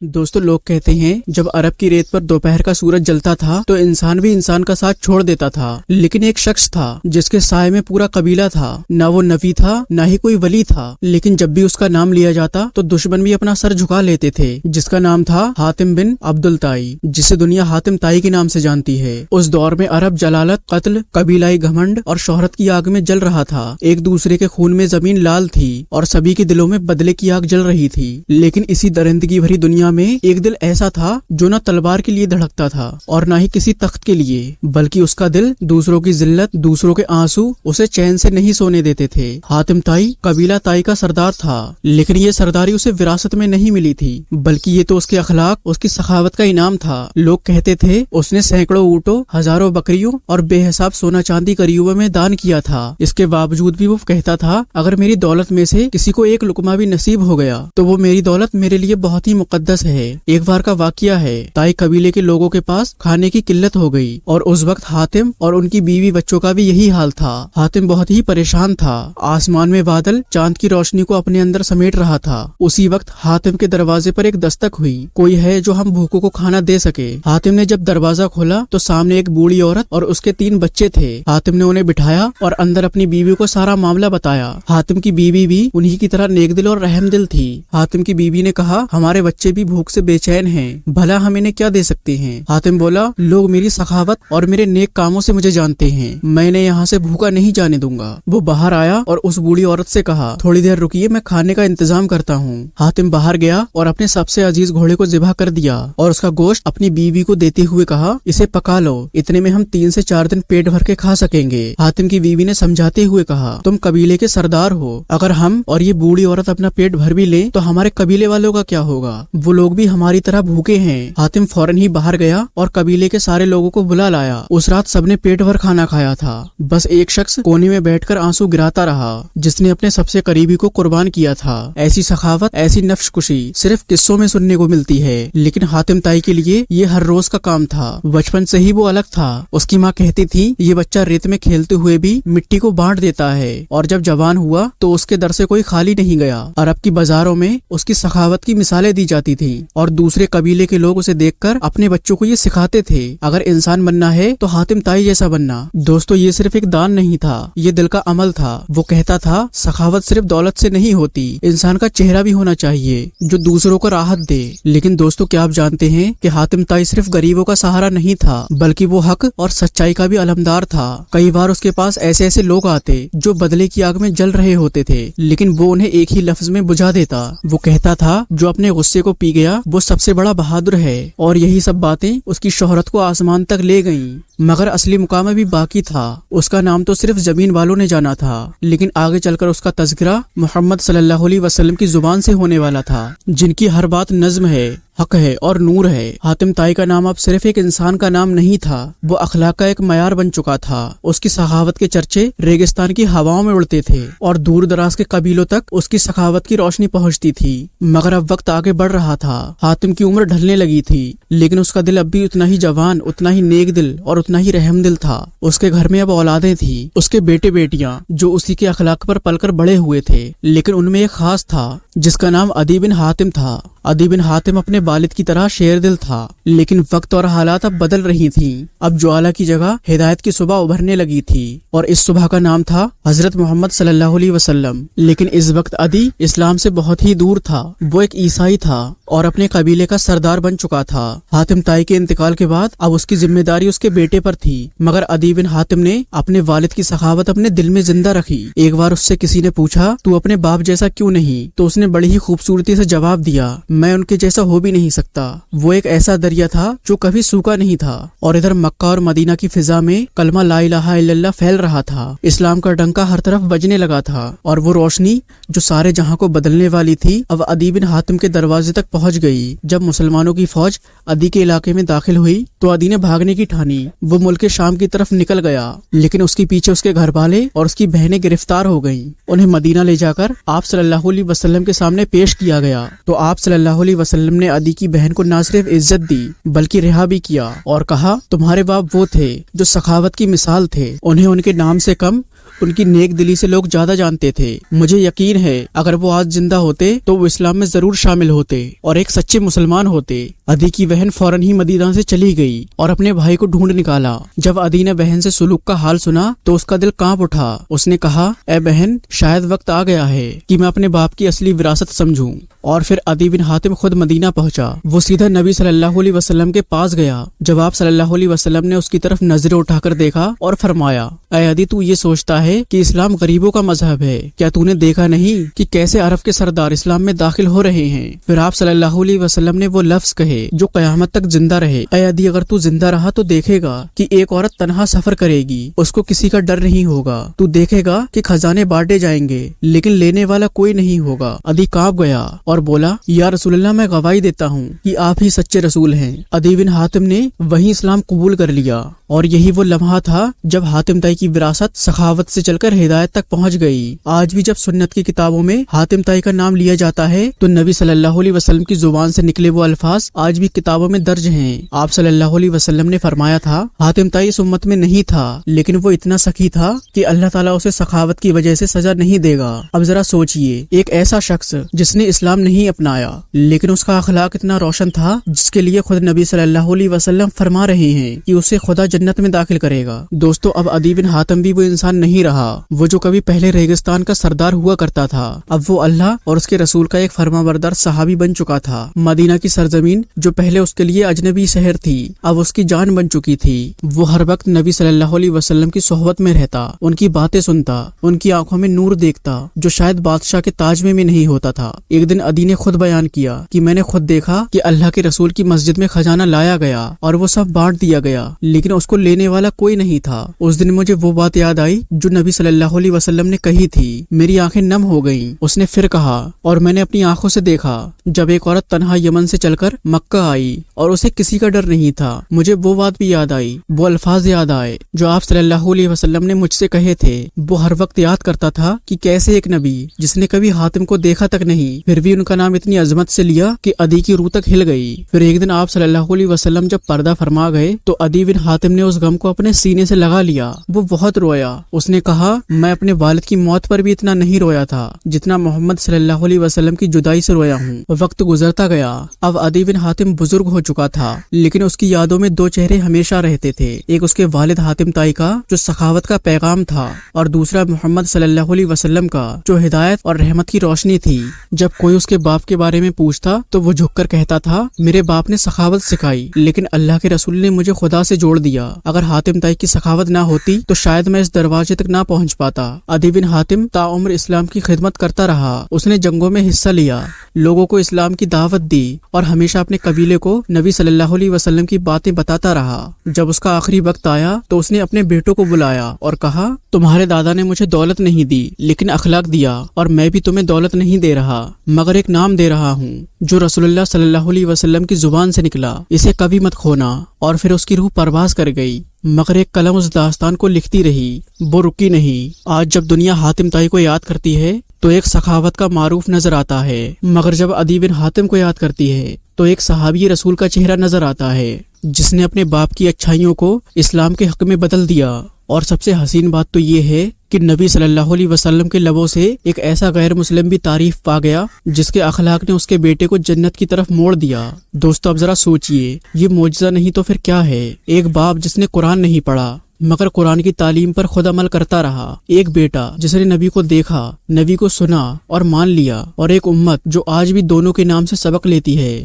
दोस्तों, लोग कहते हैं जब अरब की रेत पर दोपहर का सूरज जलता था तो इंसान भी इंसान का साथ छोड़ देता था। लेकिन एक शख्स था जिसके साए में पूरा कबीला था। ना वो नबी था ना ही कोई वली था, लेकिन जब भी उसका नाम लिया जाता तो दुश्मन भी अपना सर झुका लेते थे। जिसका नाम था हातिम बिन अब्दुल ताई, जिसे दुनिया हातिम ताई के नाम से जानती है। उस दौर में अरब जलालत, कत्ल, कबीलाई घमंड और शोहरत की आग में जल रहा था। एक दूसरे के खून में जमीन लाल थी और सभी के दिलों में बदले की आग जल रही थी। लेकिन इसी दरिंदगी भरी दुनिया में एक दिल ऐसा था जो न तलवार के लिए धड़कता था और न ही किसी तख्त के लिए, बल्कि उसका दिल दूसरों की जिल्लत, दूसरों के आंसू उसे चैन से नहीं सोने देते थे। हातिम ताई कबीला ताई का सरदार था, लेकिन ये सरदारी उसे विरासत में नहीं मिली थी, बल्कि ये तो उसके अखलाक, उसकी सखावत का इनाम था। लोग कहते थे उसने सैकड़ों ऊँटों, हजारों बकरियों और बेहिसाब सोना चांदी गरीबों में दान किया था। इसके बावजूद भी वो कहता था, अगर मेरी दौलत में से किसी को एक लुकमा भी नसीब हो गया तो वो मेरी दौलत मेरे लिए बहुत ही मुकद्दस है। एक बार का वाकया है, ताई कबीले के लोगों के पास खाने की किल्लत हो गई और उस वक्त हातिम और उनकी बीवी बच्चों का भी यही हाल था। हातिम बहुत ही परेशान था। आसमान में बादल चांद की रोशनी को अपने अंदर समेट रहा था। उसी वक्त हातिम के दरवाजे पर एक दस्तक हुई। कोई है जो हम भूखों को खाना दे सके। हातिम ने जब दरवाजा खोला तो सामने एक बूढ़ी औरत और उसके 3 बच्चे थे। हातिम ने उन्हें बिठाया और अंदर अपनी बीवी को सारा मामला बताया। हातिम की बीवी भी उन्हीं की तरह नेकदिल और रहमदिल थी। हातिम की बीवी ने कहा, हमारे बच्चे भी भूख से बेचैन हैं, भला हम इन्हें क्या दे सकते हैं। हातिम बोला, लोग मेरी सखावत और मेरे नेक कामों से मुझे जानते हैं, मैं इन्हें यहाँ से भूखा नहीं जाने दूंगा। वो बाहर आया और उस बूढ़ी औरत से कहा, थोड़ी देर रुकिए, मैं खाने का इंतजाम करता हूँ। हातिम बाहर गया और अपने सबसे अजीज घोड़े को ज़िबा कर दिया और उसका गोश्त अपनी बीवी को देते हुए कहा, इसे पका लो, इतने में हम 3 से 4 दिन पेट भर के खा सकेंगे। हातिम की बीवी ने समझाते हुए कहा, तुम कबीले के सरदार हो, अगर हम और ये बूढ़ी औरत अपना पेट भर भी लें तो हमारे कबीले वालों का क्या होगा, वो लोग भी हमारी तरह भूखे हैं। हातिम फौरन ही बाहर गया और कबीले के सारे लोगों को बुला लाया। उस रात सबने पेट भर खाना खाया था। बस एक शख्स कोने में बैठकर आंसू गिराता रहा, जिसने अपने सबसे करीबी को कुर्बान किया था। ऐसी सखावत, ऐसी नफ्सकुशी सिर्फ किस्सों में सुनने को मिलती है, लेकिन हातिम ताई के लिए ये हर रोज का काम था। बचपन से ही वो अलग था। उसकी माँ कहती थी, ये बच्चा रेत में खेलते हुए भी मिट्टी को बांट देता है, और जब जवान हुआ तो उसके दर से कोई खाली नहीं गया। अरब की बाजारों में उसकी सखावत की मिसालें दी जाती थी और दूसरे कबीले के लोग उसे देखकर अपने बच्चों को ये सिखाते थे, अगर इंसान बनना है तो हातिम ताई जैसा बनना। दोस्तों, ये सिर्फ एक दान नहीं था, ये दिल का अमल था। वो कहता था, सखावत सिर्फ दौलत से नहीं होती, इंसान का चेहरा भी होना चाहिए जो दूसरों को राहत दे। लेकिन दोस्तों, क्या आप जानते हैं कि हातिम ताई सिर्फ गरीबों का सहारा नहीं था, बल्कि वो हक और सच्चाई का भी अलमदार था। कई बार उसके पास ऐसे ऐसे लोग आते जो बदले की आग में जल रहे होते थे, लेकिन वो उन्हें एक ही लफ्ज में बुझा देता। वो कहता था, जो अपने गुस्से को पी गया वो सबसे बड़ा बहादुर है। और यही सब बातें उसकी शोहरत को आसमान तक ले गईं। मगर असली मुकाम भी बाकी था। उसका नाम तो सिर्फ जमीन वालों ने जाना था, लेकिन आगे चलकर उसका तज़किरा मोहम्मद सल्लल्लाहु अलैहि वसल्लम की जुबान से होने वाला था, जिनकी हर बात नज्म है, हक है और नूर है। हातिम ताई का नाम अब सिर्फ एक इंसान का नाम नहीं था, वो अखलाक का एक मयार बन चुका था। उसकी सखावत के चर्चे रेगिस्तान की हवाओं में उड़ते थे और दूर दराज के कबीलों तक उसकी सखावत की रोशनी पहुंचती थी। मगर अब वक्त आगे बढ़ रहा था। हातिम की उम्र ढलने लगी थी, लेकिन उसका दिल अब भी उतना ही जवान, उतना ही नेक दिल और उतना ही रहमदिल था। उसके घर में अब औलादें थी, उसके बेटे बेटियां जो उसी के अखलाक पर पलकर बड़े हुए थे, लेकिन उनमें एक खास था जिसका नाम अदी बिन हातिम था। अदी बिन हातिम अपने वालिद की तरह शेर दिल था, लेकिन वक्त और हालात अब बदल रही थी। अब ज्वाला की जगह हिदायत की सुबह उभरने लगी थी और इस सुबह का नाम था हजरत मोहम्मद सल्लल्लाहु अलैहि वसल्लम। लेकिन इस वक्त अदी इस्लाम से बहुत ही दूर था। वो एक ईसाई था और अपने कबीले का सरदार बन चुका था। हातिम ताई के इंतकाल के बाद अब उसकी जिम्मेदारी उसके बेटे पर थी, मगर अदी बिन हातिम ने अपने वालिद की सखावत अपने दिल में जिंदा रखी। एक बार उससे किसी ने पूछा, तू अपने बाप जैसा क्यों नहीं? तो उसने बड़ी ही खूबसूरती से जवाब दिया, मैं उनके जैसा हो भी नहीं सकता। वो एक ऐसा दरिया था जो कभी सूखा नहीं था। और इधर मक्का और मदीना की फिजा में कलमा ला इलाहा इल्लल्लाह फैल रहा था। इस्लाम का डंका हर तरफ बजने लगा था और वो रोशनी जो सारे जहां को बदलने वाली थी अब अदी बिन हातिम के दरवाजे तक पहुंच गई। जब मुसलमानों की फौज अदी के इलाके में दाखिल हुई तो अदी ने भागने की ठानी। वो मुल्क शाम की तरफ निकल गया, लेकिन उसके पीछे उसके घर वाले और उसकी बहनें गिरफ्तार हो गईं। उन्हें मदीना ले जाकर आप सल्लल्लाहु अलैहि वसल्लम के सामने पेश किया गया तो आप सल्लल्लाहु अलैहि वसल्लम ने अदी की बहन को न सिर्फ इज्जत दी बल्कि रिहा भी किया और कहा, तुम्हारे बाप वो थे जो सखावत की मिसाल थे, उन्हें उनके नाम से कम उनकी नेक दिली से लोग ज्यादा जानते थे। मुझे यकीन है अगर वो आज जिंदा होते तो वो इस्लाम में जरूर शामिल होते और एक सच्चे मुसलमान होते। अदी की बहन फौरन ही मदीना से चली गई और अपने भाई को ढूंढ निकाला। जब अदी ने बहन से सुलूक का हाल सुना तो उसका दिल कांप उठा। उसने कहा, ए बहन, शायद वक्त आ गया है कि मैं अपने बाप की असली विरासत समझूं। और फिर अदी बिन हातिम खुद मदीना पहुंचा। वो सीधा नबी सल्लल्लाहु अलैहि वसल्लम के पास गया। जब आप सल्लल्लाहु अलैहि वसल्लम ने उसकी तरफ नजरें उठाकर देखा और फरमाया, ऐ अदी, तू ये सोचता है कि इस्लाम गरीबों का मजहब है? क्या तूने देखा नहीं कि कैसे अरब के सरदार इस्लाम में दाखिल हो रहे हैं? फिर आप सल्लल्लाहु अलैहि वसल्लम ने वो लफ्ज कहे जो कयामत तक जिंदा रहे। ऐ अदी, अगर तू जिंदा रहा तो देखेगा कि एक औरत तन्हा सफर करेगी, उसको किसी का डर नहीं होगा। तू देखेगा कि खजाने बांटे जाएंगे लेकिन लेने वाला कोई नहीं होगा। अदी कांप गया और बोला, या रसूलल्लाह, मैं गवाही देता हूँ कि आप ही सच्चे रसूल हैं। अदी बिन हातिम ने वही इस्लाम कबूल कर लिया और यही वो लम्हा था जब हातिम ताई की विरासत सखावत से चलकर हिदायत तक पहुँच गई। आज भी जब सुन्नत की किताबों में हातिम ताई का नाम लिया जाता है तो नबी सल्लल्लाहु अलैहि वसल्लम की जुबान से निकले वो अल्फाज आज भी किताबों में दर्ज हैं। आप सल्लल्लाहु अलैहि वसल्लम ने फरमाया था, हातिम ताई इस उम्मत में नहीं था लेकिन वो इतना सखी था कि अल्लाह ताला उसे सखावत की वजह से सजा नहीं देगा। अब जरा सोचिए, एक ऐसा शख्स जिसने इस्लाम नहीं अपनाया लेकिन उसका अखलाक इतना रोशन था जिसके लिए खुद नबी सल्लल्लाहु अलैहि वसल्लम फरमा रहे हैं कि उसे खुदा जन्नत में दाखिल करेगा। दोस्तों, अब अदी बिन हातिम भी वो इंसान नहीं रहा वो जो कभी पहले रेगिस्तान का सरदार हुआ करता था। अब वो अल्लाह और उसके रसूल का एक फरमाबरदार सहाबी बन चुका था। मदीना की सरजमीन जो पहले उसके लिए अजनबी शहर थी अब उसकी जान बन चुकी थी। वो हर वक्त नबी सल्लल्लाहु अलैहि वसल्लम की सोहबत में रहता, उनकी बातें सुनता, उनकी आंखों में नूर देखता जो शायद बादशाह के ताज में नहीं होता था। एक दिन अदी ने खुद बयान किया कि मैंने खुद देखा कि अल्लाह के रसूल की मस्जिद में खजाना लाया गया और वो सब बांट दिया गया लेकिन उसको लेने वाला कोई नहीं था। उस दिन मुझे वो बात याद आई जो नबी सल्लल्लाहु अलैहि वसल्लम ने कही थी। मेरी आंखें नम हो गईं। उसने फिर कहा, और मैंने अपनी आंखों से देखा जब एक औरत तन्हा यमन से चलकर मक्का आई और उसे किसी का डर नहीं था। मुझे वो बात भी याद आई, वो अल्फाज याद आए जो आप सल्लल्लाहु अलैहि वसल्लम ने मुझसे कहे थे। वो हर वक्त याद करता था कि कैसे एक नबी जिसने कभी हातिम को देखा तक नहीं फिर भी उनका नाम इतनी अजमत से लिया कि अदी की रूह तक हिल गई। फिर एक दिन आप सल्लल्लाहु अलैहि वसल्लम जब पर्दा फरमा गए तो अदी बिन हातिम ने उस गम को अपने सीने से लगा लिया। वो बहुत रोया। उसने कहा, मैं अपने वालिद की मौत पर भी इतना नहीं रोया था जितना मोहम्मद सल्लल्लाहु अलैहि वसल्लम की जुदाई से रोया हूँ। वक्त गुजरता गया। अब अदी बिन हातिम बुजुर्ग हो चुका था लेकिन उसकी यादों में दो चेहरे हमेशा रहते थे। एक उसके वालिद हातिम ताई का जो सखावत का पैगाम था और दूसरा मोहम्मद सल्लल्लाहु अलैहि वसल्लम का जो हिदायत और रहमत की रोशनी थी। जब कोई उसके बाप के बारे में पूछता तो वो झुककर कहता था, मेरे बाप ने सखावत सिखाई लेकिन अल्लाह के रसूल ने मुझे खुदा से जोड़ दिया। अगर हातिम ताई की सखावत ना होती तो शायद मैं इस दरवाजे तक ना पहुंच पाता। अदी बिन हातिम ताउम्र इस्लाम की खिदमत करता रहा। उसने जंगों में हिस्सा लिया, लोगों को इस्लाम की दावत दी और हमेशा अपने कबीले को नबी सल्लल्लाहु अलैहि वसल्लम की बातें बताता रहा। जब उसका आखिरी वक्त आया तो उसने अपने बेटों को बुलाया और कहा, तुम्हारे दादा ने मुझे दौलत नहीं दी लेकिन अखलाक दिया और मैं भी तुम्हें दौलत नहीं दे रहा मगर एक नाम दे रहा हूँ जो रसूलुल्लाह सल्लल्लाहु अलैहि वसल्लम की जुबान से निकला। इसे कभी मत खोना। और फिर उसकी रूह परवाज कर गई मगर एक कलम उस दास्तान को लिखती रही, वो रुकी नहीं। आज जब दुनिया हातिम ताई को याद करती है तो एक सखावत का मारूफ नजर आता है मगर जब अदी बिन हातिम को याद करती है तो एक सहाबी रसूल का चेहरा नजर आता है जिसने अपने बाप की अच्छाइयों को इस्लाम के हक में बदल दिया। और सबसे हसीन बात तो ये है कि नबी सल्लल्लाहु अलैहि वसल्लम के लबों से एक ऐसा गैर मुस्लिम भी तारीफ पा गया जिसके अखलाक ने उसके बेटे को जन्नत की तरफ मोड़ दिया। दोस्तों, अब जरा सोचिए, ये मोजज़ा नहीं तो फिर क्या है? एक बाप जिसने कुरान नहीं पढ़ा मगर कुरान की तालीम पर खुद अमल करता रहा। एक बेटा जिसने नबी को देखा, नबी को सुना और मान लिया। और एक उम्मत जो आज भी दोनों के नाम से सबक लेती है।